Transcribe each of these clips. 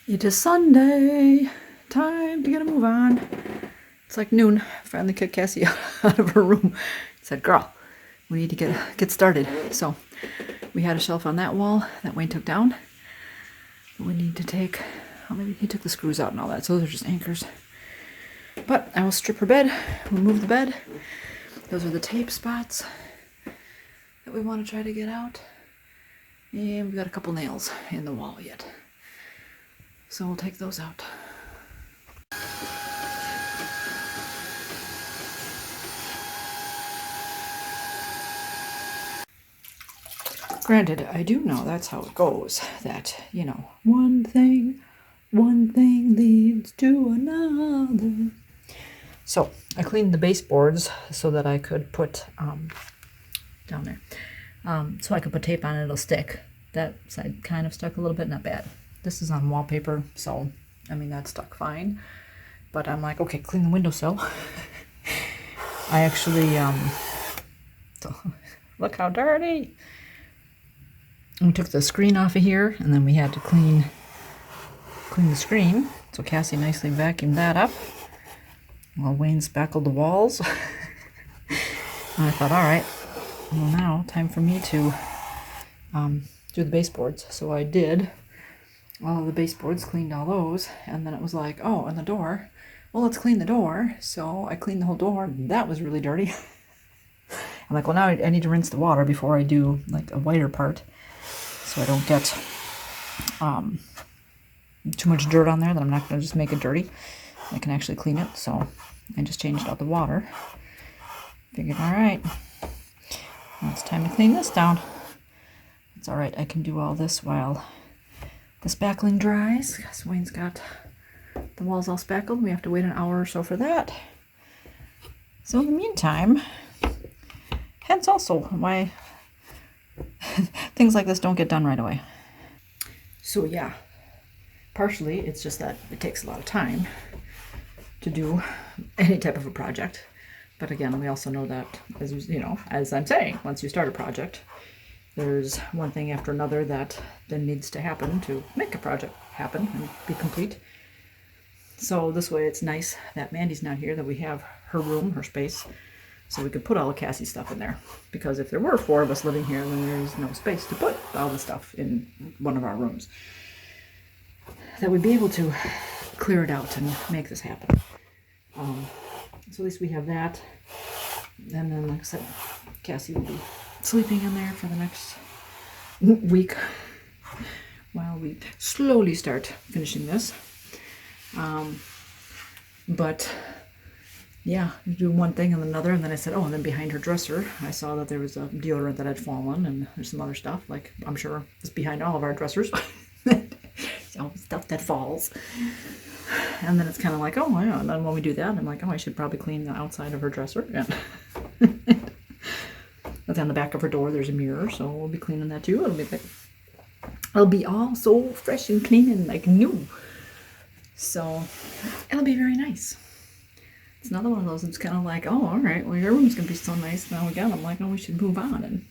It is Sunday. Time to get a move on. It's like noon. Finally kicked Cassie out of her room. Said, girl, we need to get started. So we had a shelf on that wall that Wayne took down. We need to take, oh, maybe he took the screws out and all that. So those are just anchors. But I will strip her bed. We'll move the bed. Those are the tape spots that we want to try to get out. And we've got a couple nails in the wall yet. So we'll take those out. Granted, I do know that's how it goes. That, you know, one thing leads to another. So I cleaned the baseboards so that I could put down there. So I could put tape on it, it'll stick. That side kind of stuck a little bit, not bad. This is on wallpaper, so I mean that stuck fine. But I'm like, okay, clean the windowsill. I actually look how dirty. We took the screen off of here, and then we had to clean the screen. So Cassie nicely vacuumed that up while Wayne spackled the walls. And I thought, all right, well now time for me to do the baseboards. So I did all of the baseboards, cleaned all those, and then it was like, oh, and the door. Well, let's clean the door. So I cleaned the whole door. That was really dirty. I'm like, well, now I need to rinse the water before I do like a whiter part, so I don't get too much dirt on there that I'm not going to just make it dirty. I can actually clean it. So I just changed out the water. Figured, all right, well, it's time to clean this down. It's all right. I can do all this while the spackling dries, because Wayne's got the walls all spackled. We have to wait an hour or so for that. So in the meantime, hence also why things like this don't get done right away. So yeah, partially it's just that it takes a lot of time to do any type of a project. But again, we also know that, as you know, as I'm saying, once you start a project, there's one thing after another that then needs to happen to make a project happen and be complete. So this way it's nice that Mandy's not here, that we have her room, her space, so we could put all of Cassie's stuff in there. Because if there were 4 of us living here, then there's no space to put all the stuff in one of our rooms. That we'd be able to clear it out and make this happen. So at least we have that. And then, like I said, Cassie will be sleeping in there for the next week while we slowly start finishing this. But yeah, do one thing and another, and then I said, oh, and then behind her dresser I saw that there was a deodorant that had fallen, and there's some other stuff, like I'm sure it's behind all of our dressers. So stuff that falls. And then it's kind of like, oh yeah, and then when we do that, I'm like, oh, I should probably clean the outside of her dresser. And but on the back of her door there's a mirror, so we'll be cleaning that too. It'll be all so fresh and clean and like new. So it'll be very nice. It's another one of those, it's kind of like, oh, all right, well, your room's gonna be so nice now again. I'm like, oh, we should move on. And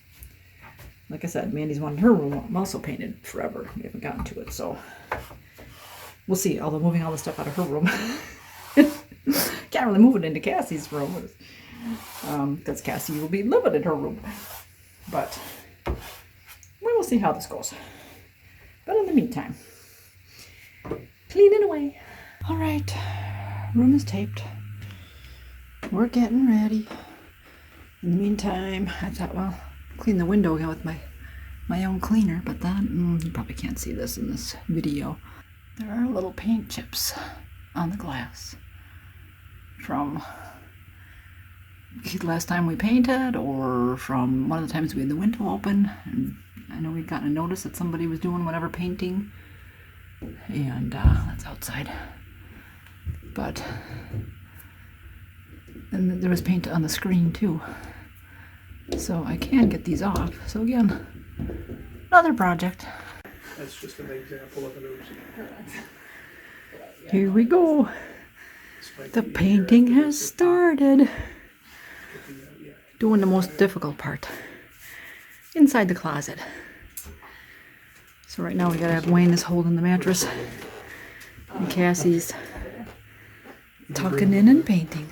like I said, Mandy's wanted her room also painted forever. We haven't gotten to it, so we'll see. Although moving all the stuff out of her room, can't really move it into Cassie's room, because Cassie will be living in her room. But we will see how this goes. But in the meantime, cleaning away. All right, room is taped. We're getting ready. In the meantime, I thought, well, clean the window again with my own cleaner, but then you probably can't see this in this video. There are little paint chips on the glass from the last time we painted, or from one of the times we had the window open. And I know we'd gotten a notice that somebody was doing whatever painting, and that's outside. But and there was paint on the screen too, so I can get these off. So again, another project. That's just an example of an oops. Here we go. The painting has started. Doing the most difficult part. Inside the closet. So right now we gotta have Wayne is holding the mattress And Cassie's tucking in and painting.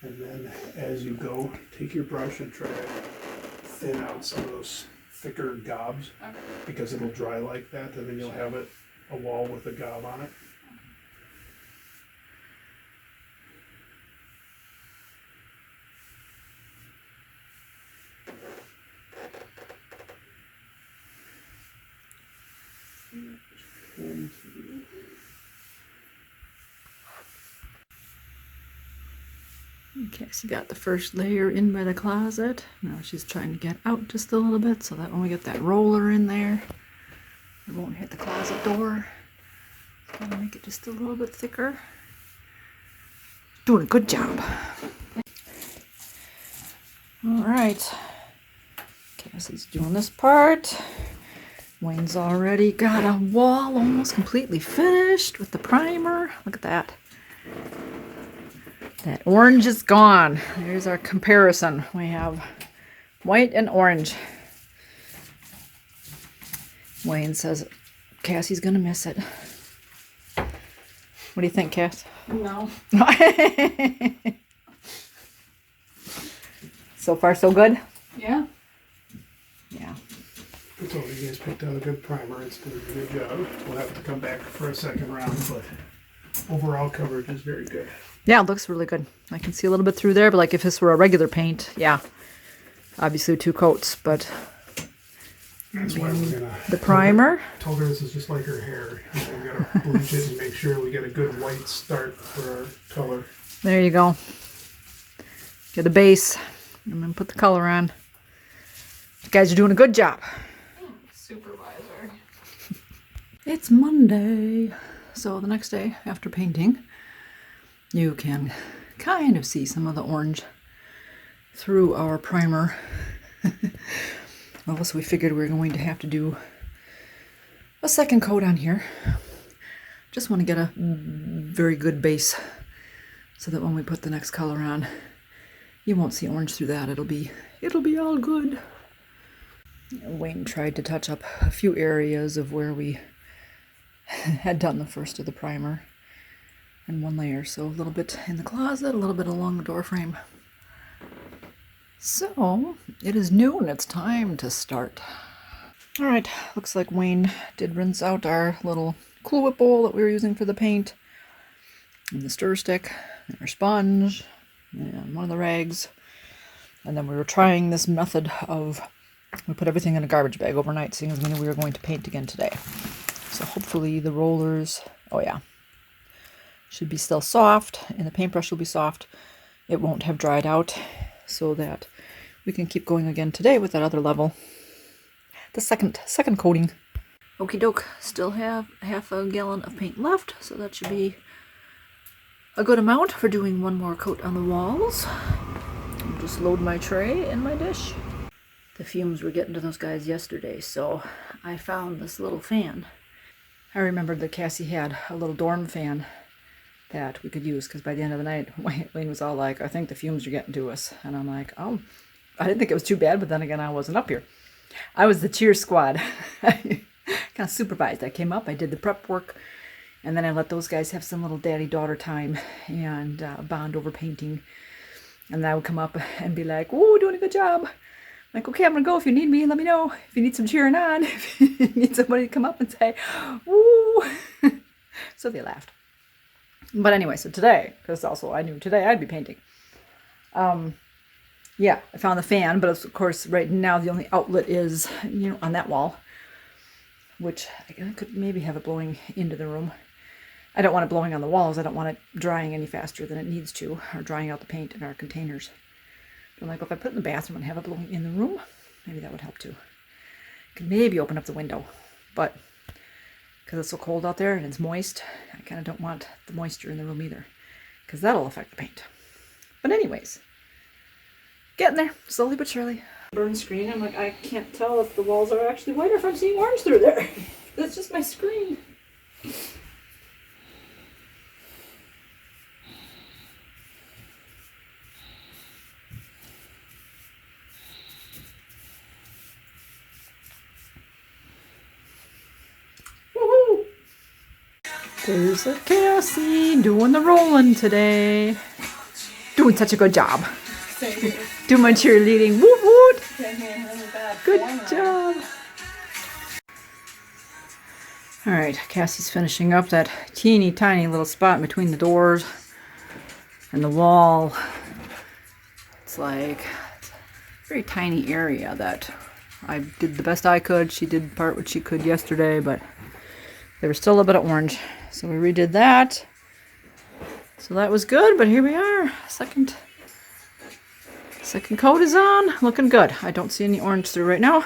And then as you go, take your brush and try to thin out some of those thicker gobs, because it'll dry like that, and then you'll have it a wall with a gob on it. Cassie got the first layer in by the closet. Now she's trying to get out just a little bit so that when we get that roller in there, it won't hit the closet door. Gotta make it just a little bit thicker. Doing a good job. All right. Cassie's doing this part. Wayne's already got a wall almost completely finished with the primer. Look at that. That orange is gone. There's our comparison. We have white and orange. Wayne says Cassie's gonna miss it. What do you think, Cass? No. So far, so good? Yeah. Yeah. I told you guys picked out a good primer. It's doing a good job. We'll have to come back for a second round, but overall coverage is very good. Yeah, it looks really good. I can see a little bit through there, but like if this were a regular paint, yeah. Obviously 2 coats, but That's why we're gonna. the primer. Told her this is just like her hair. You know, we gotta bleach it and make sure we get a good white start for our color. There you go. Get a base. I'm gonna put the color on. You guys are doing a good job. Supervisor. It's Monday. So the next day after painting, you can kind of see some of the orange through our primer. Well, so we figured we were going to have to do a second coat on here. Just want to get a very good base so that when we put the next color on, you won't see orange through that. It'll be all good. Wayne tried to touch up a few areas of where we had done the first of the primer in one layer. So a little bit in the closet, a little bit along the door frame. So it is noon. It's time to start. All right, looks like Wayne did rinse out our little Cool Whip bowl that we were using for the paint, and the stir stick, and our sponge, and one of the rags. And then we were trying this method of, we put everything in a garbage bag overnight, seeing as we knew we were going to paint again today. So hopefully the rollers, oh yeah, should be still soft, and the paintbrush will be soft. It won't have dried out, so that we can keep going again today with that other level. The second coating. Okie doke, still have half a gallon of paint left, so that should be a good amount for doing one more coat on the walls. I'll just load my tray in my dish. The fumes were getting to those guys yesterday, so I found this little fan. I remembered that Cassie had a little dorm fan that we could use, because by the end of the night, Wayne was all like, I think the fumes are getting to us. And I'm like, oh, I didn't think it was too bad, but then again, I wasn't up here. I was the cheer squad. I kind of supervised. I came up, I did the prep work, and then I let those guys have some little daddy-daughter time and bond over painting. And I would come up and be like, ooh, doing a good job. Like, okay, I'm gonna go. If you need me, let me know. If you need some cheering on, if you need somebody to come up and say, ooh. So they laughed. But anyway, so today, because also I knew today I'd be painting. Yeah, I found the fan, but of course right now the only outlet is, on that wall, which I could maybe have it blowing into the room. I don't want it blowing on the walls. I don't want it drying any faster than it needs to, or drying out the paint in our containers. But I'm like, if I put it in the bathroom and have it blowing in the room, maybe that would help too. Could maybe open up the window, but because it's so cold out there and it's moist, I kind of don't want the moisture in the room either, because that'll affect the paint. But anyways, getting there, slowly but surely. Burn screen, I'm like, I can't tell if the walls are actually white or if I'm seeing orange through there. That's just my screen. There's a Cassie doing the rolling today. Doing such a good job. Doing my cheerleading. Woot woot. Good job. Alright, Cassie's finishing up that teeny tiny little spot between the doors and the wall. It's like a very tiny area that I did the best I could. She did part what she could yesterday, but there was still a bit of orange. So we redid that. So that was good, but here we are. Second coat is on. Looking good. I don't see any orange through right now.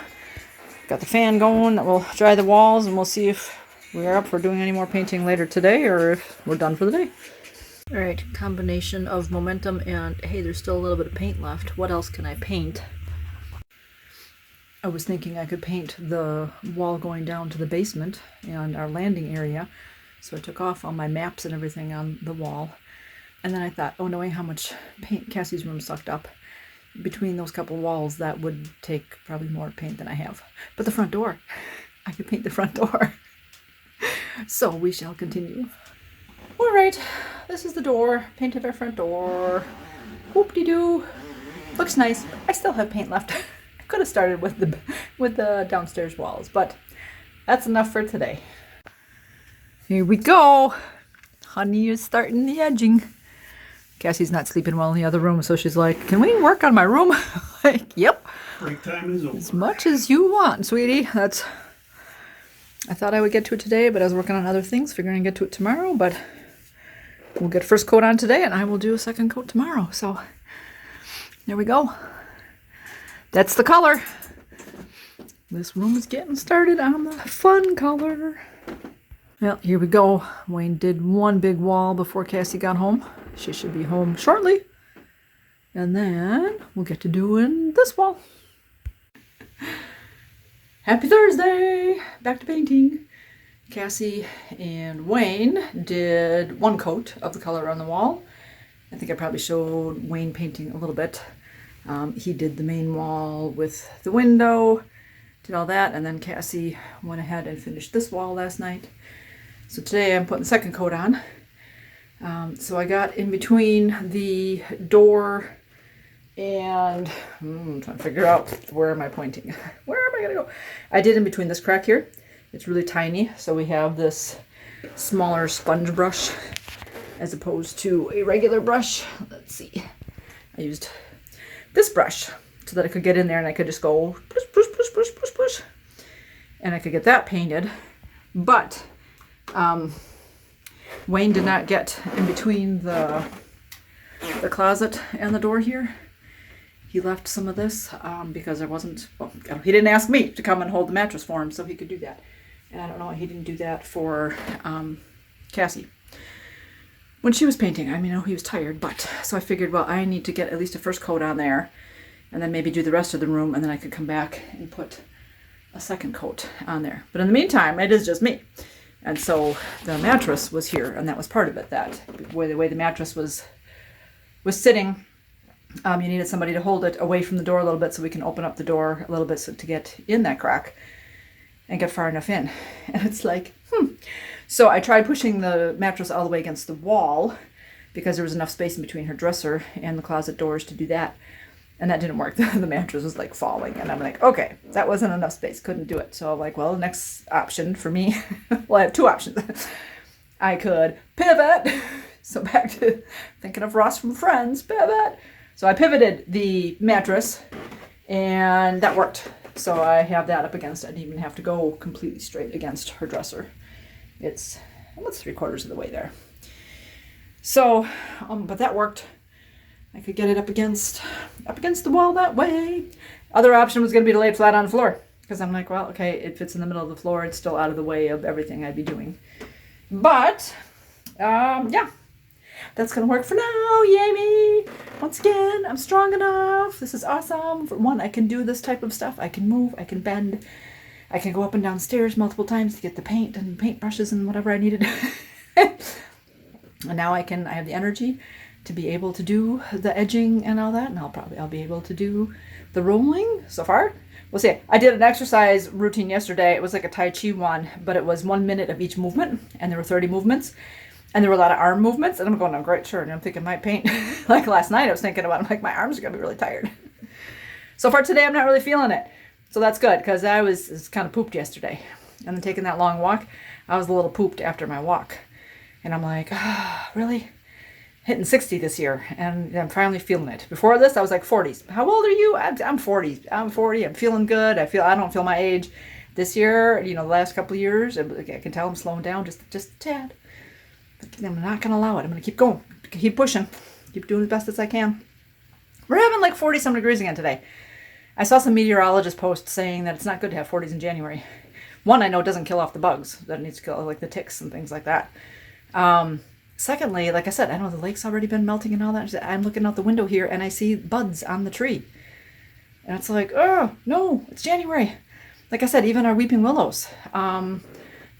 Got the fan going that will dry the walls, and we'll see if we are up for doing any more painting later today or if we're done for the day. Alright, combination of momentum and hey, there's still a little bit of paint left. What else can I paint? I was thinking I could paint the wall going down to the basement and our landing area. So I took off all my maps and everything on the wall. And then I thought, oh, knowing how much paint Cassie's room sucked up, between those couple walls, that would take probably more paint than I have. But the front door, I could paint the front door. So we shall continue. All right, this is the door. Painted our front door. Whoop-de-doo. Looks nice. I still have paint left. I could have started with the downstairs walls, but that's enough for today. Here we go. Honey is starting the edging. Cassie's not sleeping well in the other room, so she's like, can we work on my room? Like, yep. Break time is over. As much as you want, sweetie. I thought I would get to it today, but I was working on other things, figuring I'd get to it tomorrow, but we'll get first coat on today, and I will do a second coat tomorrow. So there we go. That's the color. This room is getting started on the fun color. Well, here we go. Wayne did one big wall before Cassie got home. She should be home shortly. And then we'll get to doing this wall. Happy Thursday! Back to painting. Cassie and Wayne did one coat of the color on the wall. I think I probably showed Wayne painting a little bit. He did the main wall with the window, did all that, and then Cassie went ahead and finished this wall last night. So today I'm putting the second coat on. So I got in between the door and I'm trying to figure out where am I pointing. Where am I gonna go? I did in between this crack here. It's really tiny, so we have this smaller sponge brush as opposed to a regular brush. Let's see. I used this brush so that I could get in there and I could just go push, push, push, push, push, push, and I could get that painted. But Wayne did not get in between the closet and the door here. He left some of this because there wasn't, well, he didn't ask me to come and hold the mattress for him, so he could do that. And I don't know why he didn't do that for Cassie when she was painting. I mean, I know he was tired, but so I figured, well, I need to get at least a first coat on there and then maybe do the rest of the room, and then I could come back and put a second coat on there. But in the meantime, it is just me. And so the mattress was here, and that was part of it. That the way the mattress was sitting, you needed somebody to hold it away from the door a little bit so we can open up the door a little bit to get in that crack and get far enough in. And it's like, So I tried pushing the mattress all the way against the wall because there was enough space in between her dresser and the closet doors to do that. And that didn't work. The mattress was like falling. And I'm like, okay, that wasn't enough space. Couldn't do it. So I'm like, well, the next option for me, well, I have two options. I could pivot. So back to thinking of Ross from Friends, pivot. So I pivoted the mattress and that worked. So I have that up against, I didn't even have to go completely straight against her dresser. It's almost 3/4 of the way there. So, but that worked. I could get it up against the wall that way. Other option was going to be to lay it flat on the floor. Because I'm like, well, okay, it fits in the middle of the floor. It's still out of the way of everything I'd be doing. But, yeah. That's going to work for now. Yay me. Once again, I'm strong enough. This is awesome. For one, I can do this type of stuff. I can move. I can bend. I can go up and down stairs multiple times to get the paint and paint brushes and whatever I needed. And now I have the energy to be able to do the edging and all that, and I'll be able to do the rolling. So far, we'll see. I did an exercise routine yesterday. It was like a Tai Chi one, but it was 1 minute of each movement, and there were 30 movements, and there were a lot of arm movements. And I'm going, oh, great, sure. And I'm thinking my paint. Like last night, I was thinking about, I'm like, my arms are gonna be really tired. So for today, I'm not really feeling it. So that's good, because I was kind of pooped yesterday, and then taking that long walk, I was a little pooped after my walk, and I'm like, really? Hitting 60 this year, and I'm finally feeling it. Before this, I was like 40s. How old are you? I'm 40. I'm 40. I'm feeling good. I don't feel my age. This year, the last couple of years, I can tell I'm slowing down just a tad. But I'm not going to allow it. I'm going to keep going, keep pushing, keep doing as best as I can. We're having like 40-some degrees again today. I saw some meteorologist posts saying that it's not good to have 40s in January. One, I know it doesn't kill off the bugs that it needs to kill, like the ticks and things like that. Secondly, like I said, I know the lake's already been melting and all that. I'm looking out the window here and I see buds on the tree. And it's like, oh, no, it's January. Like I said, even our weeping willows, for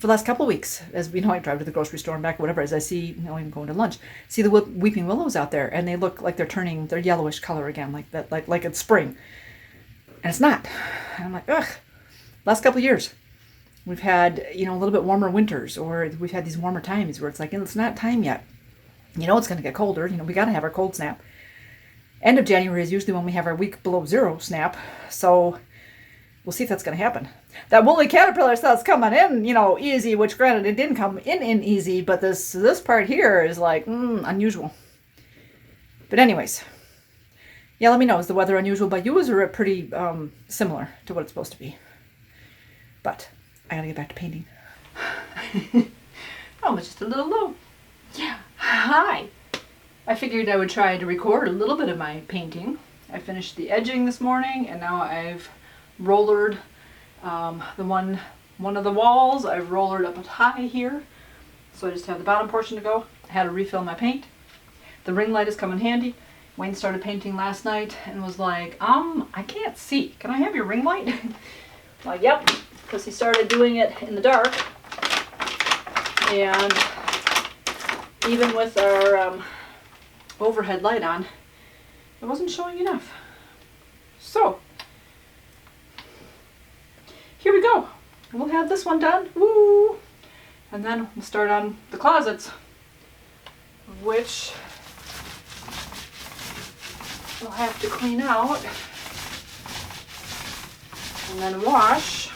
the last couple of weeks, as I drive to the grocery store and back, whatever, as I see, even going to lunch, see the weeping willows out there, and they look like they're turning their yellowish color again, like that, like it's spring. And it's not. And I'm like, ugh, last couple of years. We've had, a little bit warmer winters, or we've had these warmer times where it's like, it's not time yet. It's going to get colder. We got to have our cold snap. End of January is usually when we have our week below zero snap. So we'll see if that's going to happen. That woolly caterpillar stuff's coming in, easy, which granted it didn't come in easy, but this part here is like, unusual. But anyways, yeah, let me know. Is the weather unusual by you, or is it pretty similar to what it's supposed to be? But I gotta get back to painting. Oh, it's just a little low. Yeah. Hi. I figured I would try to record a little bit of my painting. I finished the edging this morning, and now I've rollered one of the walls. I've rollered up high here, so I just have the bottom portion to go. I had to refill my paint. The ring light has come in handy. Wayne started painting last night and was like, I can't see. Can I have your ring light? Like, yep. Because he started doing it in the dark, and even with our overhead light on, it wasn't showing enough. So here we go. We'll have this one done. Woo! And then we'll start on the closets, which we'll have to clean out and then wash.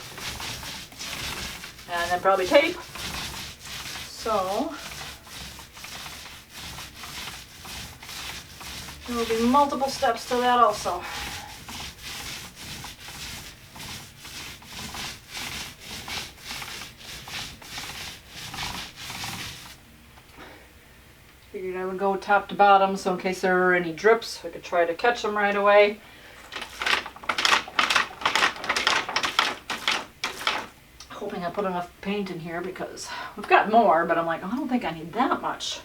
And then probably tape. So there will be multiple steps to that also. Figured I would go top to bottom, so in case there were any drips, I could try to catch them right away. Hoping I put enough paint in here, because we've got more, but I'm like, I don't think I need that much.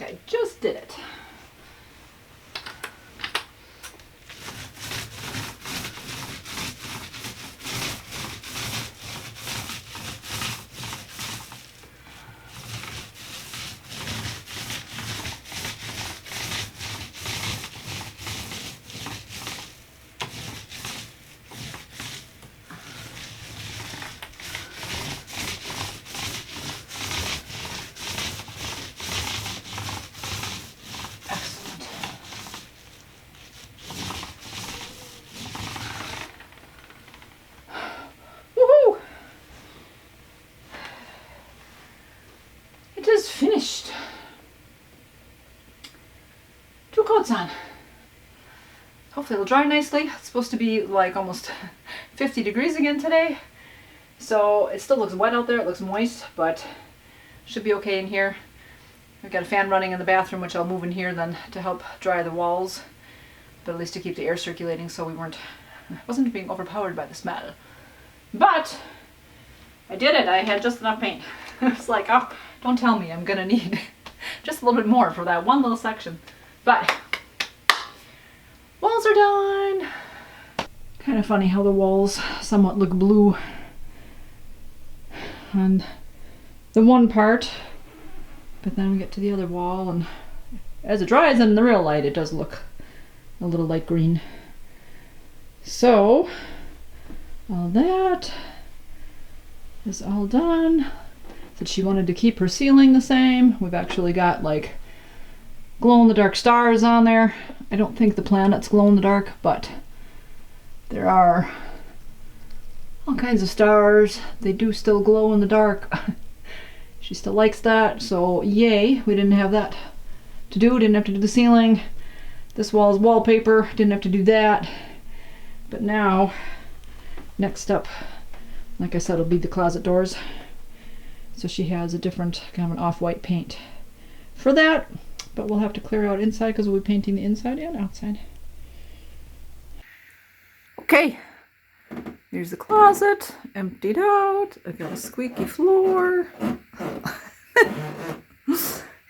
think I just did it. Finished. 2 coats on. Hopefully it'll dry nicely. It's supposed to be like almost 50 degrees again today. So it still looks wet out there. It looks moist, but should be okay in here. I've got a fan running in the bathroom, which I'll move in here then to help dry the walls, but at least to keep the air circulating so we wasn't being overpowered by the smell. But I did it. I had just enough paint. It's like, oh, don't tell me I'm gonna need just a little bit more for that one little section. But walls are done. Kind of funny how the walls somewhat look blue on the one part, but then we get to the other wall, and as it dries in the real light, it does look a little light green. So all that is all done. Said she wanted to keep her ceiling the same. We've actually got like glow-in-the-dark stars on there. I don't think the planets glow in the dark, but there are all kinds of stars. They do still glow in the dark. She still likes that, so yay. We didn't have that to do. Didn't have to do the ceiling. This wall is wallpaper. Didn't have to do that. But now, next up, like I said, it'll be the closet doors. So she has a different kind of an off-white paint for that, but we'll have to clear out inside because we'll be painting the inside and outside. Okay, here's the closet, emptied out. I've got a squeaky floor.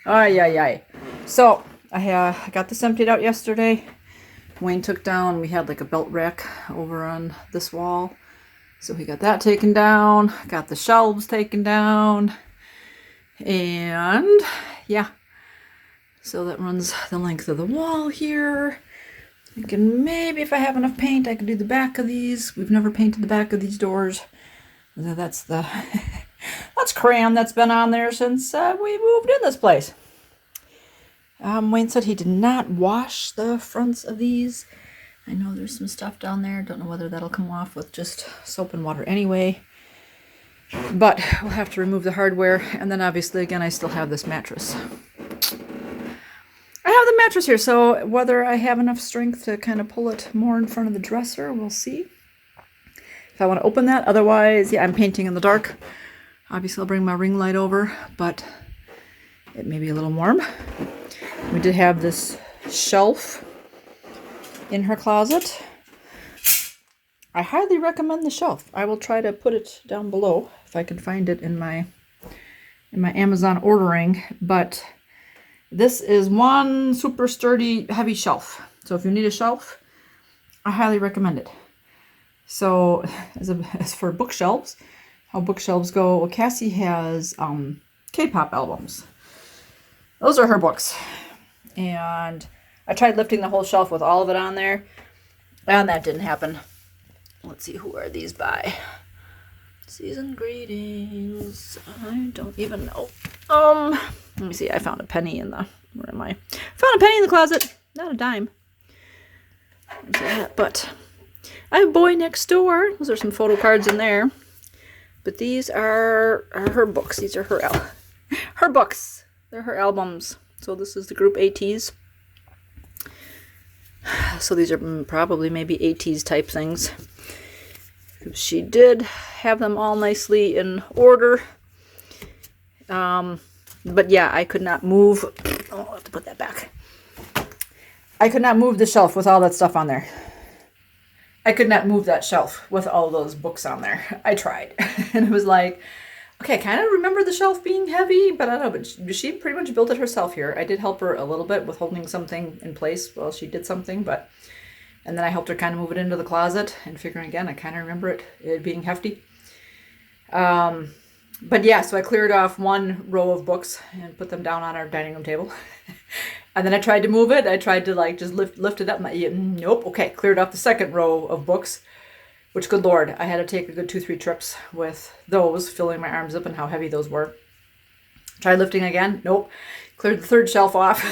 Ay, ay, ay. So I got this emptied out yesterday. Wayne took down, we had like a belt rack over on this wall. So he got that taken down, got the shelves taken down, and yeah. So that runs the length of the wall here. Thinking maybe if I have enough paint, I could do the back of these. We've never painted the back of these doors. That's the that's crayon that's been on there since we moved in this place. Wayne said he did not wash the fronts of these. I know there's some stuff down there. Don't know whether that'll come off with just soap and water anyway. But we'll have to remove the hardware. And then obviously, again, I still have this mattress. I have the mattress here, so whether I have enough strength to kind of pull it more in front of the dresser, we'll see. If I want to open that. Otherwise, yeah, I'm painting in the dark. Obviously, I'll bring my ring light over, but it may be a little warm. We did have this shelf in her closet. I highly recommend the shelf. I will try to put it down below if I can find it in my Amazon ordering, but this is one super sturdy, heavy shelf. So if you need a shelf, I highly recommend it. So as for bookshelves, how bookshelves go, well, Cassie has K-pop albums. Those are her books. And I tried lifting the whole shelf with all of it on there, and that didn't happen. Let's see, who are these by? Season greetings. I don't even know. Let me see. I found a penny in the. Where am I? Found a penny in the closet. Not a dime. Where's that? But I have Boy Next Door. Those are some photo cards in there. But these are her books. These are her books. They're her albums. So this is the group ATs. So these are probably maybe ATs type things. She did have them all nicely in order. But yeah, I could not move. Oh, I'll have to put that back. I could not move the shelf with all that stuff on there. I could not move that shelf with all those books on there. I tried. And it was like, Okay, I kind of remember the shelf being heavy, but I don't know, but she pretty much built it herself here. I did help her a little bit with holding something in place while she did something, but, and then I helped her kind of move it into the closet, and figuring again, I kind of remember it being hefty. But yeah, so I cleared off one row of books and put them down on our dining room table. And then I tried to move it. I tried to like just lift it up. Nope. Okay, cleared off the second row of books, which, good Lord, I had to take a good 2-3 trips with those, filling my arms up and how heavy those were. Tried lifting again. Nope. Cleared the third shelf off.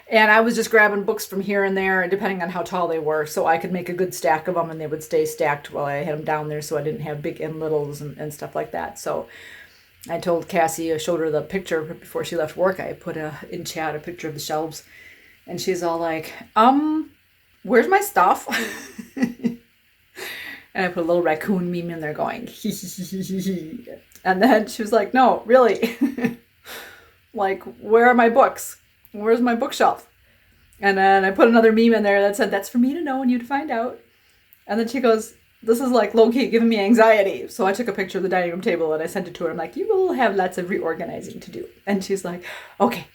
And I was just grabbing books from here and there, depending on how tall they were, so I could make a good stack of them, and they would stay stacked while I had them down there, so I didn't have big and littles and stuff like that. So I told Cassie, I showed her the picture before she left work. I put in chat a picture of the shelves, and she's all like, where's my stuff? And I put a little raccoon meme in there going, hee hee hee hee hee. And then she was like, no, really? Like, where are my books? Where's my bookshelf? And then I put another meme in there that said, that's for me to know and you to find out. And then she goes, this is like low-key giving me anxiety. So I took a picture of the dining room table and I sent it to her. I'm like, you will have lots of reorganizing to do. And she's like, okay.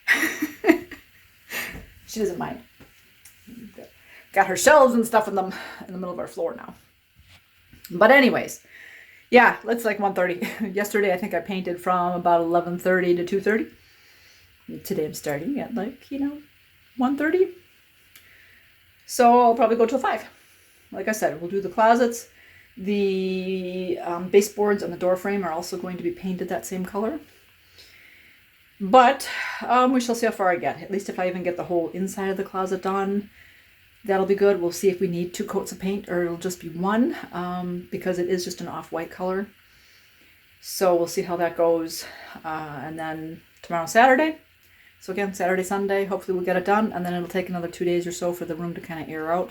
She doesn't mind. Got her shelves and stuff in the middle of our floor now. But anyways, yeah, it's like 1:30. Yesterday, I think I painted from about 11:30 to 2:30. Today I'm starting at 1:30. So I'll probably go till 5. Like I said, we'll do the closets. The baseboards and the door frame are also going to be painted that same color. But we shall see how far I get. At least if I even get the whole inside of the closet done, that'll be good. We'll see if we need 2 coats of paint or it'll just be 1 because it is just an off-white color. So we'll see how that goes. And then tomorrow, Saturday. So again, Saturday, Sunday, hopefully we'll get it done. And then it'll take another 2 days or so for the room to kind of air out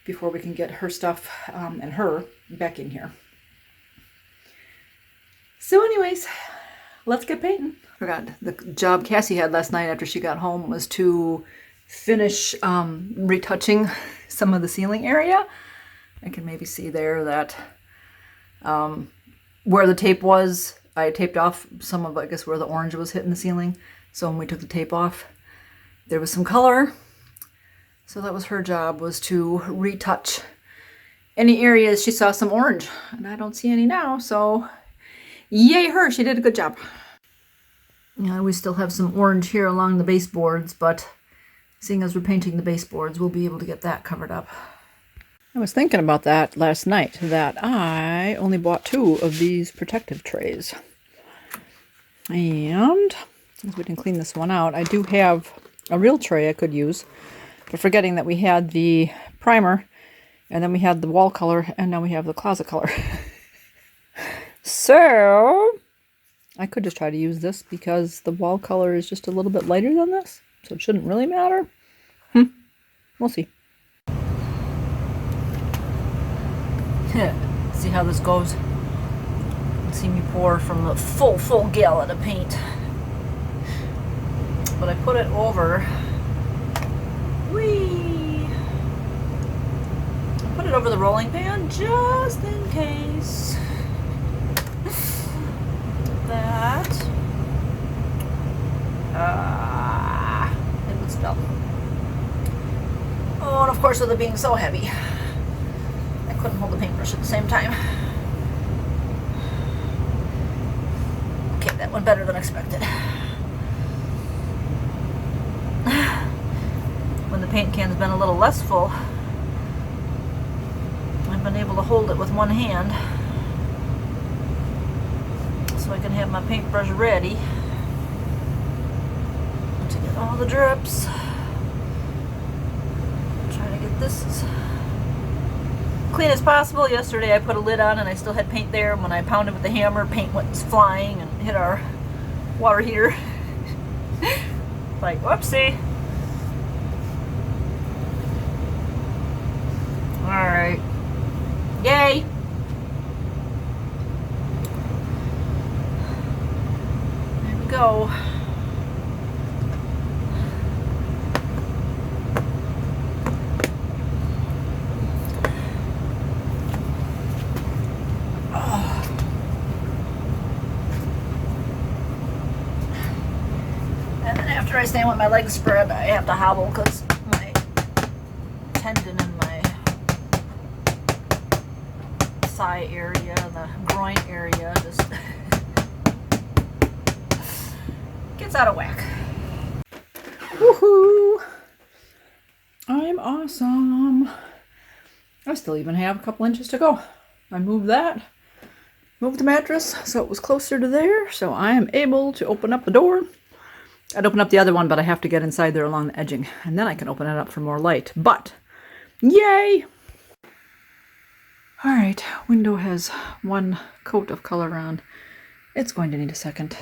before we can get her stuff and her back in here. So anyways, let's get painting. Forgot the job Cassie had last night after she got home was to finish retouching some of the ceiling area. I can maybe see there that where the tape was, I taped off some of, I guess, where the orange was hitting the ceiling. So when we took the tape off, there was some color. So that was her job, was to retouch any areas she saw some orange. And I don't see any now, so yay her, she did a good job. Yeah, we still have some orange here along the baseboards, but seeing as we're painting the baseboards, we'll be able to get that covered up. I was thinking about that last night, that I only bought 2 of these protective trays. And since we didn't clean this one out, I do have a real tray I could use. But forgetting that we had the primer, and then we had the wall color, and now we have the closet color. So I could just try to use this because the wall color is just a little bit lighter than this. So it shouldn't really matter. We'll see. See how this goes. See me pour from the full gallon of paint. But I put it over. Whee! I put it over the rolling pan just in case. That it would spill. Oh, and of course, with it being so heavy, I couldn't hold the paintbrush at the same time. Okay, that went better than expected. When the paint can's been a little less full, I've been able to hold it with one hand so I can have my paintbrush ready to get all the drips. Trying to get this as clean as possible. Yesterday I put a lid on and I still had paint there. When I pounded with the hammer, paint went flying and hit our water heater. Like, whoopsie. Alright. Yay! There we go. after I stand with my legs spread, I have to hobble because my tendon in my thigh area, the groin area, just gets out of whack. Woohoo! I'm awesome. I still even have a couple inches to go. I moved the mattress so it was closer to there, so I am able to open up the door. I'd open up the other one, but I have to get inside there along the edging, and then I can open it up for more light. But, yay! Alright, window has one coat of color on. It's going to need a second.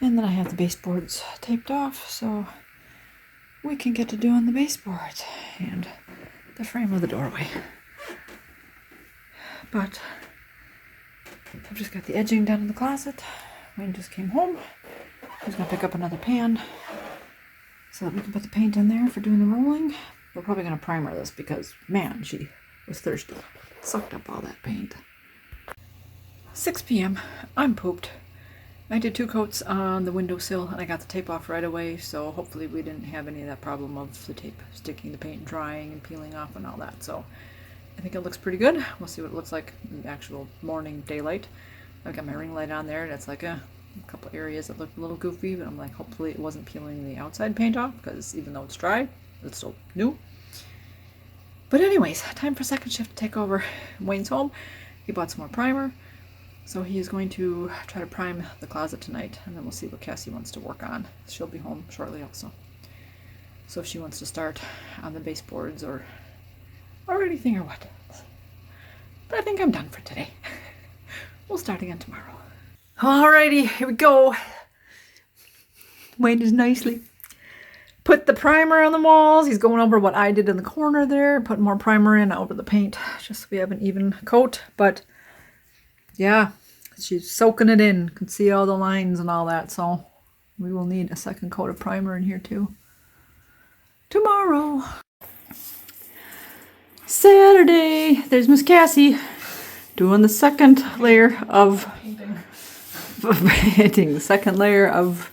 And then I have the baseboards taped off, so we can get to doing the baseboards and the frame of the doorway. But I've just got the edging done in the closet. Wayne just came home. He's gonna pick up another pan so that we can put the paint in there for doing the rolling. We're probably gonna primer this because, man, she was thirsty. Sucked up all that paint. 6 p.m. I'm pooped. I did 2 coats on the windowsill and I got the tape off right away, so hopefully we didn't have any of that problem of the tape sticking to paint and drying and peeling off and all that. So I think it looks pretty good. We'll see what it looks like in the actual morning daylight. I've got my ring light on there. That's like a couple areas that look a little goofy, but I'm like, hopefully it wasn't peeling the outside paint off because even though it's dry, it's still new. But anyways, time for second shift to take over. Wayne's home. He bought some more primer. So he is going to try to prime the closet tonight, and then we'll see what Cassie wants to work on. She'll be home shortly also. So if she wants to start on the baseboards or anything or what. But I think I'm done for today. We'll start again tomorrow. Alrighty, here we go. Wayne has nicely put the primer on the walls. He's going over what I did in the corner there, putting more primer in over the paint, just so we have an even coat. But yeah, she's soaking it in. Can see all the lines and all that, so we will need a second coat of primer in here too. Tomorrow. Saturday. There's Miss Cassie doing the second layer of painting. The second layer of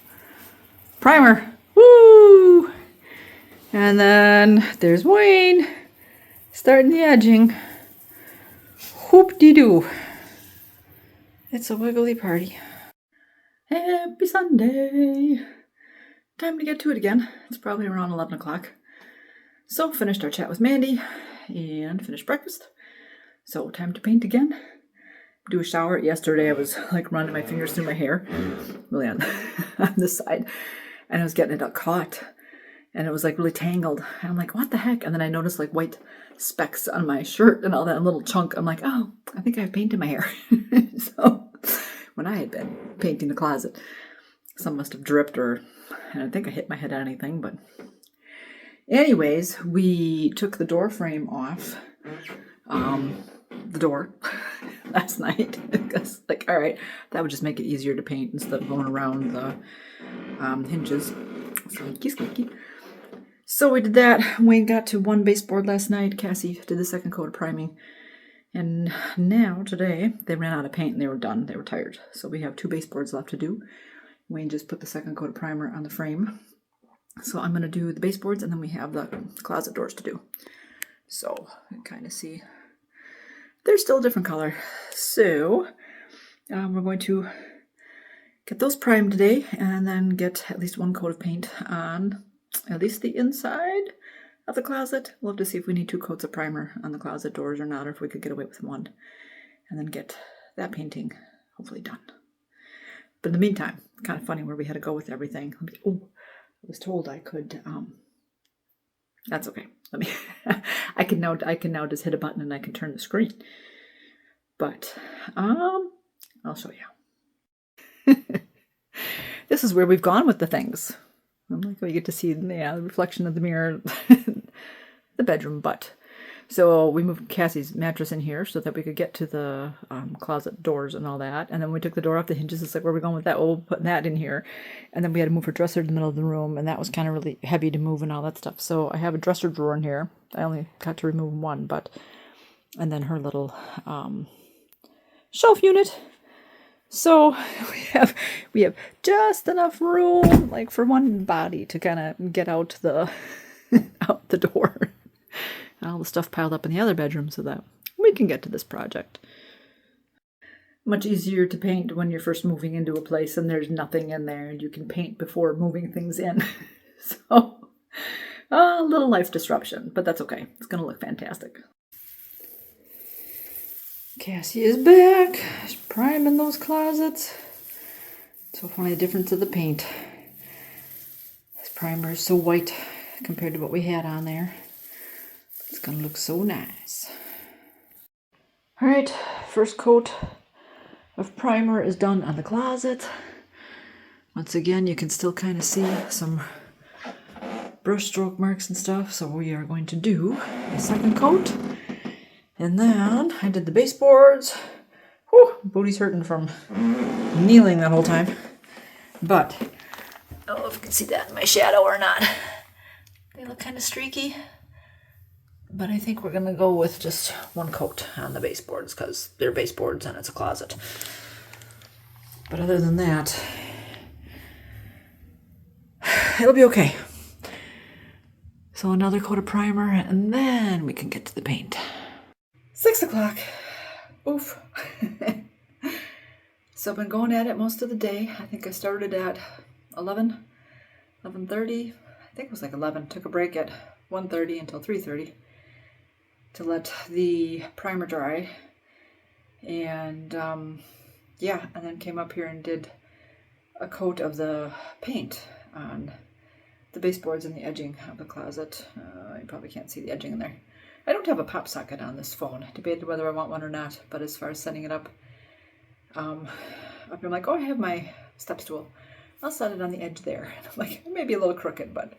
primer. Woo! And then there's Wayne starting the edging. Whoop-de-doo. It's a wiggly party. Happy Sunday. Time to get to it again. It's probably around 11 o'clock. So finished our chat with Mandy and finished breakfast. So time to paint again. Do a shower. Yesterday I was like running my fingers through my hair. Really on this side. And I was getting it caught. And it was like really tangled. And I'm like, what the heck? And then I noticed like white specks on my shirt and all that little chunk. I'm like, oh, I think I have paint in my hair. So when I had been painting the closet, some must have dripped and I think I hit my head on anything. But anyways, we took the door frame off the door last night. Because like, all right, that would just make it easier to paint instead of going around the hinges. Squeaky. So we did that. Wayne got to 1 baseboard last night. Cassie did the second coat of priming. And now, today, they ran out of paint and they were done. They were tired. So we have 2 baseboards left to do. Wayne just put the second coat of primer on the frame. So I'm going to do the baseboards and then we have the closet doors to do. So you can kind of see they're still a different color. So we're going to get those primed today and then get at least 1 coat of paint on at least the inside of the closet. We'll have to see if we need 2 coats of primer on the closet doors or not, or if we could get away with 1. And then get that painting hopefully done. But in the meantime, kind of funny where we had to go with everything. Oh, I was told I could, that's okay. Let me, I can now just hit a button and I can turn the screen. But, I'll show you. This is where we've gone with the things. I'm like, oh, you get to see the reflection of the mirror, the bedroom butt. So we moved Cassie's mattress in here so that we could get to the closet doors and all that. And then we took the door off the hinges. It's like, where are we going with that? Oh, putting that in here. And then we had to move her dresser to the middle of the room. And that was kind of really heavy to move and all that stuff. So I have a dresser drawer in here. I only got to remove 1, but, and then her little shelf unit. So we have just enough room, like for one body to kind of get out the out the door, and all the stuff piled up in the other bedroom, so that we can get to this project. Much easier to paint when you're first moving into a place and there's nothing in there, and you can paint before moving things in. So a little life disruption, but that's okay. It's gonna look fantastic. Cassie is back. She's priming those closets. So funny the difference of the paint. This primer is so white compared to what we had on there. It's gonna look so nice. Alright, first coat of primer is done on the closet. Once again, you can still kind of see some brush stroke marks and stuff, so we are going to do a second coat. And then I did the baseboards. Whew, booty's hurting from kneeling that whole time. But I don't know if you can see that in my shadow or not. They look kind of streaky. But I think we're going to go with just one coat on the baseboards because they're baseboards and it's a closet. But other than that, it'll be okay. So another coat of primer and then we can get to the paint. 6 o'clock. Oof. So I've been going at it most of the day. I think I started at 11:30. I think it was like 11. Took a break at 1:30 until 3:30 to let the primer dry. And yeah, and then came up here and did a coat of the paint on the baseboards and the edging of the closet. You probably can't see the edging in there. I don't have a pop socket on this phone. I debated whether I want one or not, but as far as setting it up, I'm like, oh, I have my step stool. I'll set it on the edge there. And I'm like, maybe a little crooked, but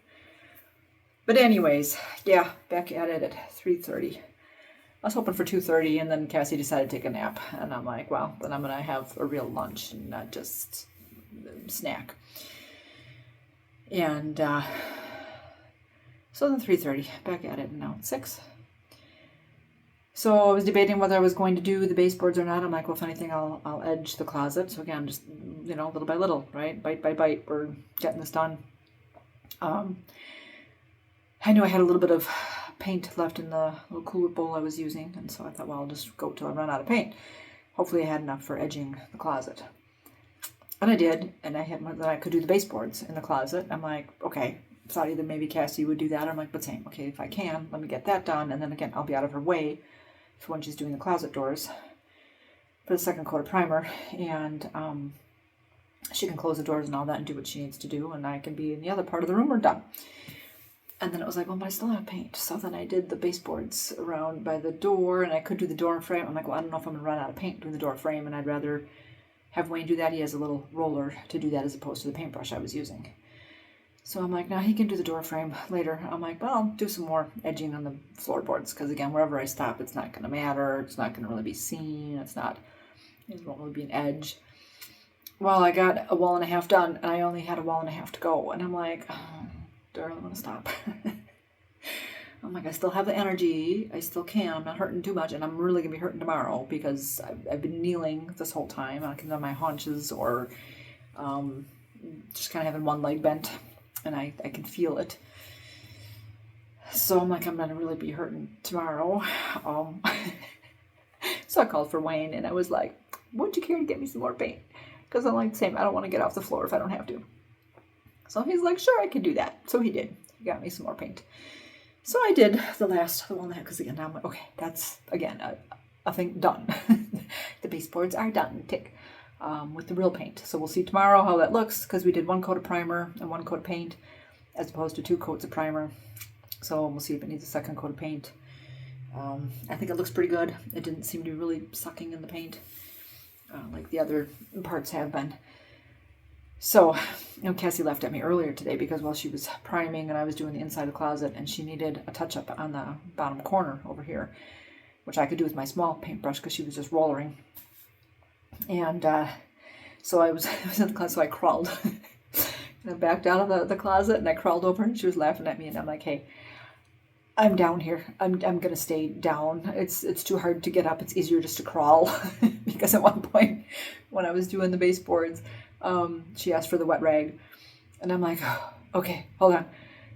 anyways, yeah, back at it at 3:30. I was hoping for 2:30, and then Cassie decided to take a nap, and I'm like, well, then I'm gonna have a real lunch and not just snack. And so then 3:30, back at it, and now it's 6. So I was debating whether I was going to do the baseboards or not. I'm like, well, if anything, I'll edge the closet. So again, just, little by little, right? Bite by bite, we're getting this done. I knew I had a little bit of paint left in the little cooler bowl I was using, and so I thought, well, I'll just go till I run out of paint. Hopefully I had enough for edging the closet. And I did, and then I could do the baseboards in the closet. I'm like, okay, thought either maybe Cassie would do that. I'm like, but same, okay, if I can, let me get that done, and then again, I'll be out of her way for when she's doing the closet doors for the second coat of primer, and she can close the doors and all that and do what she needs to do, and I can be in the other part of the room or done. And then it was like, well, but I still have paint. So then I did the baseboards around by the door, and I could do the door frame. I'm like, well, I don't know if I'm going to run out of paint doing the door frame, and I'd rather have Wayne do that. He has a little roller to do that as opposed to the paintbrush I was using. So I'm like, no, he can do the door frame later. I'm like, well, I'll do some more edging on the floorboards, because again, wherever I stop, it's not going to matter. It's not going to really be seen. It won't really be an edge. Well, I got a wall and a half done, and I only had a wall and a half to go. And I'm like, oh, do I really want to stop? I'm like, I still have the energy. I still can. I'm not hurting too much, and I'm really going to be hurting tomorrow because I've been kneeling this whole time. I can on my haunches or just kind of having one leg bent, and I can feel it. So I'm like, I'm going to really be hurting tomorrow. So I called for Wayne, and I was like, would you care to get me some more paint? Because I'm like, same, I don't want to get off the floor if I don't have to. So he's like, sure, I can do that. So he did. He got me some more paint. So I did the one that, because again, now I'm like, okay, that's, again, a thing done. The baseboards are done, tick, with the real paint. So we'll see tomorrow how that looks, because we did one coat of primer and one coat of paint, as opposed to 2 coats of primer. So we'll see if it needs a second coat of paint. I think it looks pretty good. It didn't seem to be really sucking in the paint, like the other parts have been. So, Cassie laughed at me earlier today because while she was priming and I was doing the inside of the closet, and she needed a touch-up on the bottom corner over here, which I could do with my small paintbrush because she was just rollering. And so I was in the closet, so I crawled. And I backed out of the closet, and I crawled over, and she was laughing at me, and I'm like, hey, I'm down here. I'm gonna stay down. It's too hard to get up. It's easier just to crawl because at one point when I was doing the baseboards, she asked for the wet rag, and I'm like, oh, okay, hold on.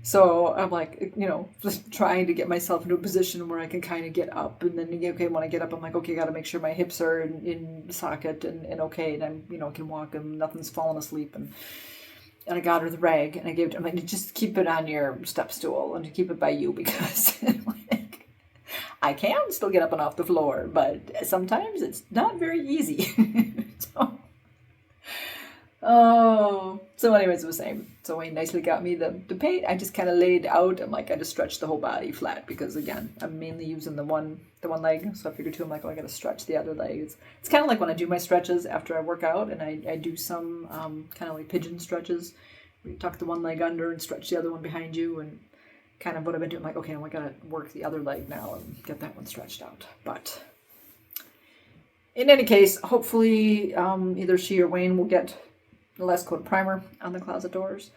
So I'm like, just trying to get myself into a position where I can kind of get up, and then okay, when I get up, I'm like, okay, got to make sure my hips are in socket and okay, and I'm can walk and nothing's falling asleep and I got her the rag and I gave it. I'm like, just keep it on your step stool and keep it by you because like, I can still get up and off the floor, but sometimes it's not very easy. So anyways, it was the same. So Wayne nicely got me the paint. I just kind of laid out. I'm like, I just stretched the whole body flat because again, I'm mainly using the one leg. So I figured too, I'm like, oh, I got to stretch the other leg. It's kind of like when I do my stretches after I work out, and I do some kind of like pigeon stretches. Where you tuck the one leg under and stretch the other one behind you, and kind of what I've been doing. I'm like, okay, now I got to work the other leg now and get that one stretched out. But in any case, hopefully either she or Wayne will get the last coat of primer on the closet doors,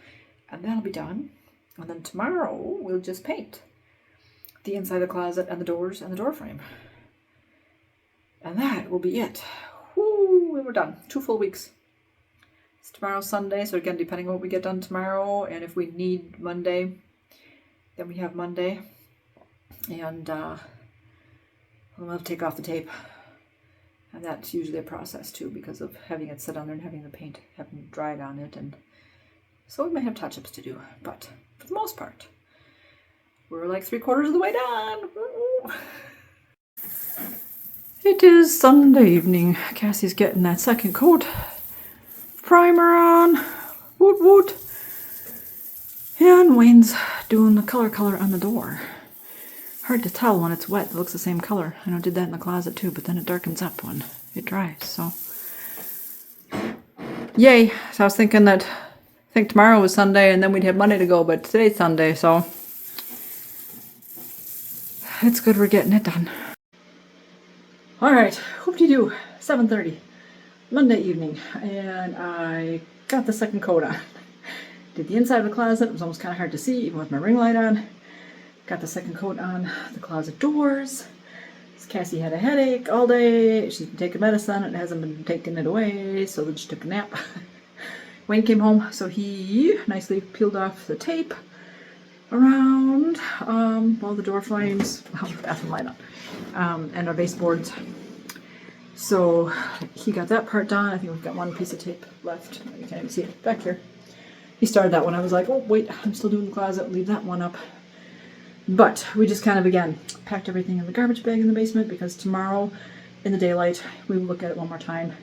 and that'll be done. And then tomorrow we'll just paint the inside of the closet and the doors and the door frame. And that will be it. Woo, we're done. 2 full weeks. It's tomorrow Sunday, so again, depending on what we get done tomorrow, and if we need Monday, then we have Monday. And we'll have to take off the tape. And that's usually a process too, because of having it sit on there and having the paint having dried on it. And so we may have touch-ups to do, but for the most part, we're like 3/4 of the way done. It is Sunday evening. Cassie's getting that second coat of primer on. Woot woot. And Wayne's doing the color on the door. Hard to tell when it's wet. It looks the same color. I did that in the closet too, but then it darkens up when it dries. So, yay! So I was thinking that I think tomorrow was Sunday and then we'd have Monday to go, but today's Sunday, so it's good we're getting it done. All right, whoop-de-doo, 7:30, Monday evening, and I got the second coat on. Did the inside of the closet. It was almost kind of hard to see even with my ring light on. Got the second coat on the closet doors. Cassie had a headache all day. She's been taking medicine. It hasn't been taking it away, so then she took a nap. Wayne came home, so he nicely peeled off the tape around all the door frames, bathroom light on, and our baseboards. So he got that part done. I think we've got one piece of tape left. You can't even see it back here. He started that one. I was like, oh wait, I'm still doing the closet. Leave that one up. But we just kind of, again, packed everything in the garbage bag in the basement because tomorrow in the daylight, we will look at it one more time.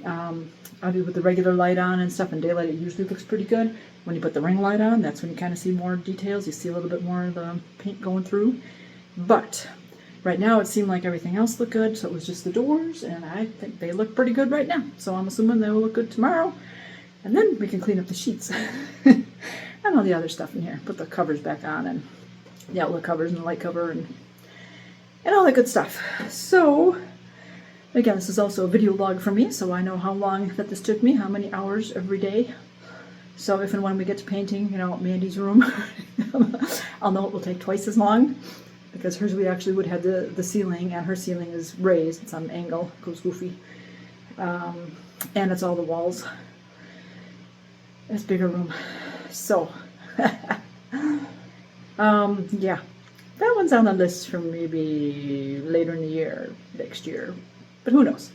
I'll do with the regular light on and stuff. In daylight, it usually looks pretty good. When you put the ring light on, that's when you kind of see more details. You see a little bit more of the paint going through. But right now, it seemed like everything else looked good. So it was just the doors, and I think they look pretty good right now. So I'm assuming they will look good tomorrow. And then we can clean up the sheets and all the other stuff in here. Put the covers back on and the outlet covers and the light cover and all that good stuff. So again, this is also a video log for me, so I know how long that this took me, how many hours every day. So if and when we get to painting, Mandy's room, I'll know it will take twice as long because hers we actually would have the ceiling, and her ceiling is raised. It's on an angle, goes goofy, and it's all the walls. It's a bigger room, so. Yeah, that one's on the list for maybe later in the year, next year, but who knows.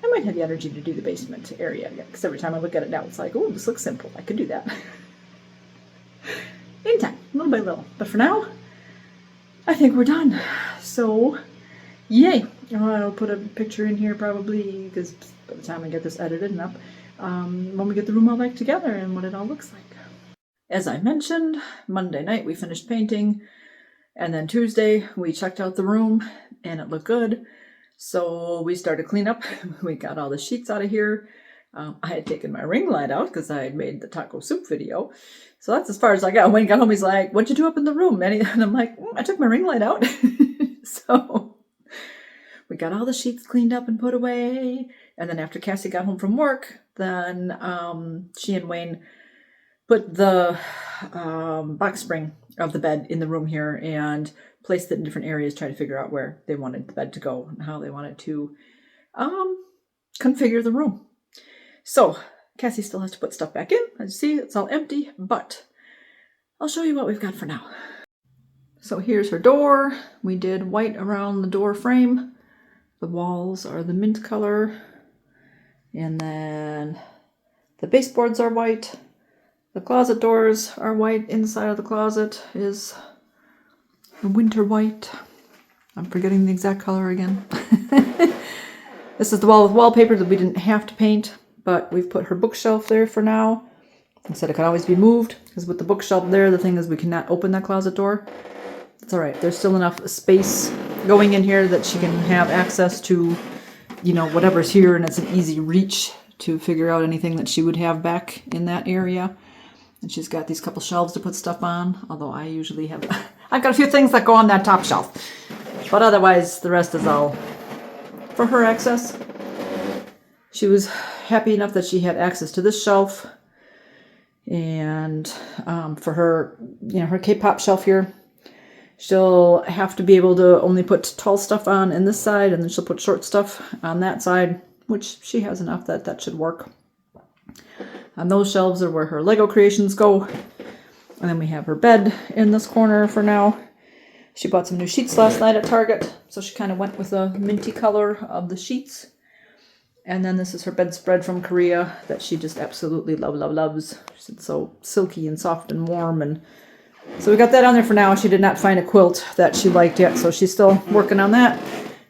I might have the energy to do the basement area because every time I look at it now, it's like, oh, this looks simple. I could do that. In time, little by little. But for now, I think we're done. So, yay. I'll put a picture in here probably because by the time I get this edited and up, when we get the room all back together and what it all looks like. As I mentioned, Monday night we finished painting, and then Tuesday we checked out the room and it looked good. So we started cleanup. We got all the sheets out of here. I had taken my ring light out because I had made the taco soup video. So that's as far as I got. When he got home, he's like, what'd you do up in the room? And I'm like, I took my ring light out. So we got all the sheets cleaned up and put away. And then after Cassie got home from work, then she and Wayne put the box spring of the bed in the room here and placed it in different areas, trying to figure out where they wanted the bed to go and how they wanted to configure the room. So Cassie still has to put stuff back in. As you see, it's all empty, but I'll show you what we've got for now. So here's her door. We did white around the door frame. The walls are the mint color. And then the baseboards are white. The closet doors are white. Inside of the closet is the winter white. I'm forgetting the exact color again. This is the wall with wallpaper that we didn't have to paint, but we've put her bookshelf there for now. I said it could always be moved, because with the bookshelf there, the thing is we cannot open that closet door. It's all right. There's still enough space going in here that she can have access to, you know, whatever's here, and it's an easy reach to figure out anything that she would have back in that area. And she's got these couple shelves to put stuff on, although I usually have, I've got a few things that go on that top shelf. But otherwise, the rest is all for her access. She was happy enough that she had access to this shelf. And for her, you know, her K-pop shelf here, she'll have to be able to only put tall stuff on this side, and then she'll put short stuff on that side, which she has enough that should work. And those shelves are where her Lego creations go. And then we have her bed in this corner for now. She bought some new sheets last night at Target, so she kind of went with the minty color of the sheets. And then this is her bedspread from Korea that she just absolutely loves. It's so silky and soft and warm. And so we got that on there for now. She did not find a quilt that she liked yet, so she's still working on that.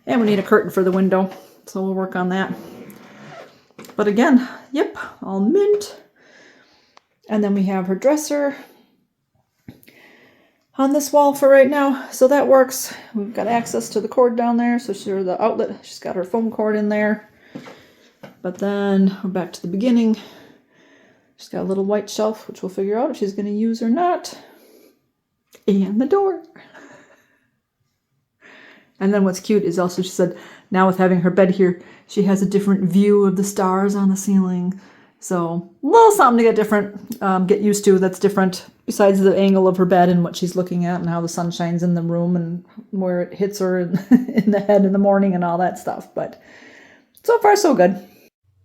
And we need a curtain for the window, so we'll work on that. But again, yep, all mint. And then we have her dresser on this wall for right now, so that works. We've got access to the cord down there, so the outlet, she's got her foam cord in there. But then we're back to the beginning. She's got a little white shelf, which we'll figure out if she's going to use or not. And the door. And then what's cute is also, she said, now with having her bed here, she has a different view of the stars on the ceiling. So a little something to get used to that's different, besides the angle of her bed and what she's looking at and how the sun shines in the room and where it hits her in the head in the morning and all that stuff. But so far, so good.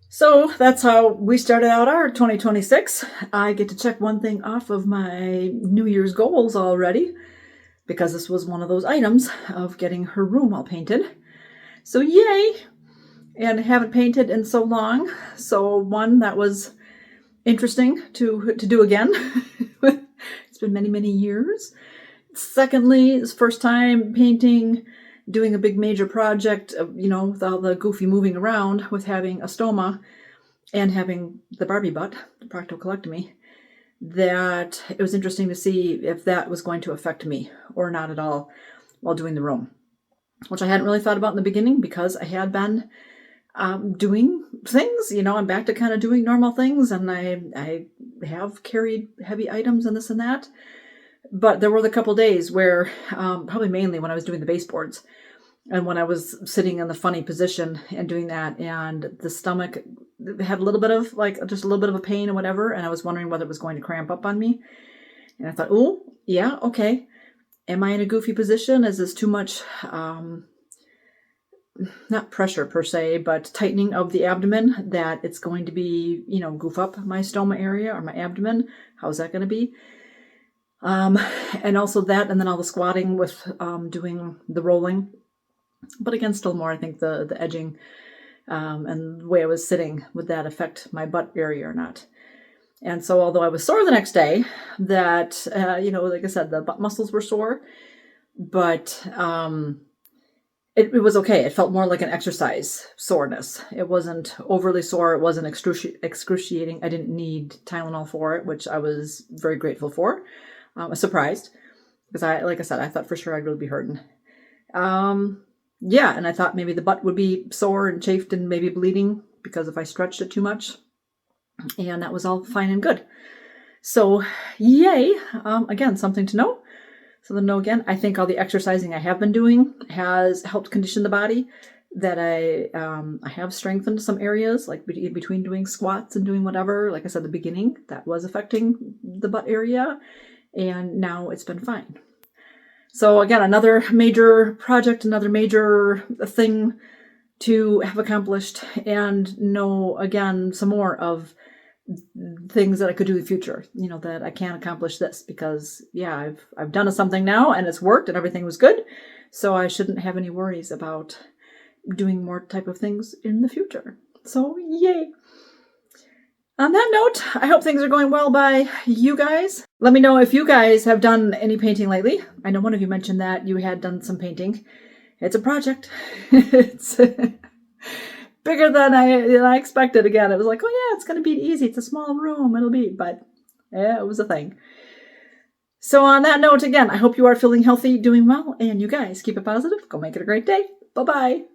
So that's how we started out our 2026. I get to check one thing off of my New Year's goals already, because this was one of those items of getting her room all painted. So yay! And I haven't painted in so long. So one, that was interesting to do again. It's been many, many years. Secondly, it's first time painting, doing a big major project, you know, with all the goofy moving around, with having a stoma and having the Barbie butt, the proctocolectomy, that it was interesting to see if that was going to affect me or not at all while doing the room, which I hadn't really thought about in the beginning, because I had been doing things, you know, I'm back to kind of doing normal things, and I have carried heavy items and this and that. But there were the couple days where, probably mainly when I was doing the baseboards, and when I was sitting in the funny position and doing that, and the stomach had a little bit of, like, just a little bit of a pain or whatever, and I was wondering whether it was going to cramp up on me. And I thought, oh, yeah, okay. Am I in a goofy position? Is this too much, not pressure per se, but tightening of the abdomen, that it's going to be, you know, goof up my stoma area or my abdomen? How's that going to be? And also that, and then all the squatting with doing the rolling. But again, still more, I think the edging and the way I was sitting, would that affect my butt area or not? And so although I was sore the next day, that, you know, like I said, the butt muscles were sore, but it was okay. It felt more like an exercise soreness. It wasn't overly sore. It wasn't excruciating. I didn't need Tylenol for it, which I was very grateful for. I was surprised, because like I said, I thought for sure I'd really be hurting. Yeah, and I thought maybe the butt would be sore and chafed and maybe bleeding because if I stretched it too much. And that was all fine and good. So, yay. Again, something to know. So to know again, I think all the exercising I have been doing has helped condition the body that I have strengthened some areas, like between doing squats and doing whatever. Like I said at the beginning, that was affecting the butt area, and now it's been fine. So again, another major project, another major thing to have accomplished, and know again some more of things that I could do in the future, you know, that I can accomplish this, because yeah, I've done something now and it's worked and everything was good. So I shouldn't have any worries about doing more type of things in the future. So yay. On that note, I hope things are going well by you guys. Let me know if you guys have done any painting lately. I know one of you mentioned that you had done some painting. It's a project. It's bigger than I expected. Again, it was like, oh yeah, it's going to be easy. It's a small room. It'll be, but yeah, it was a thing. So on that note, again, I hope you are feeling healthy, doing well, and you guys keep it positive. Go make it a great day. Bye-bye.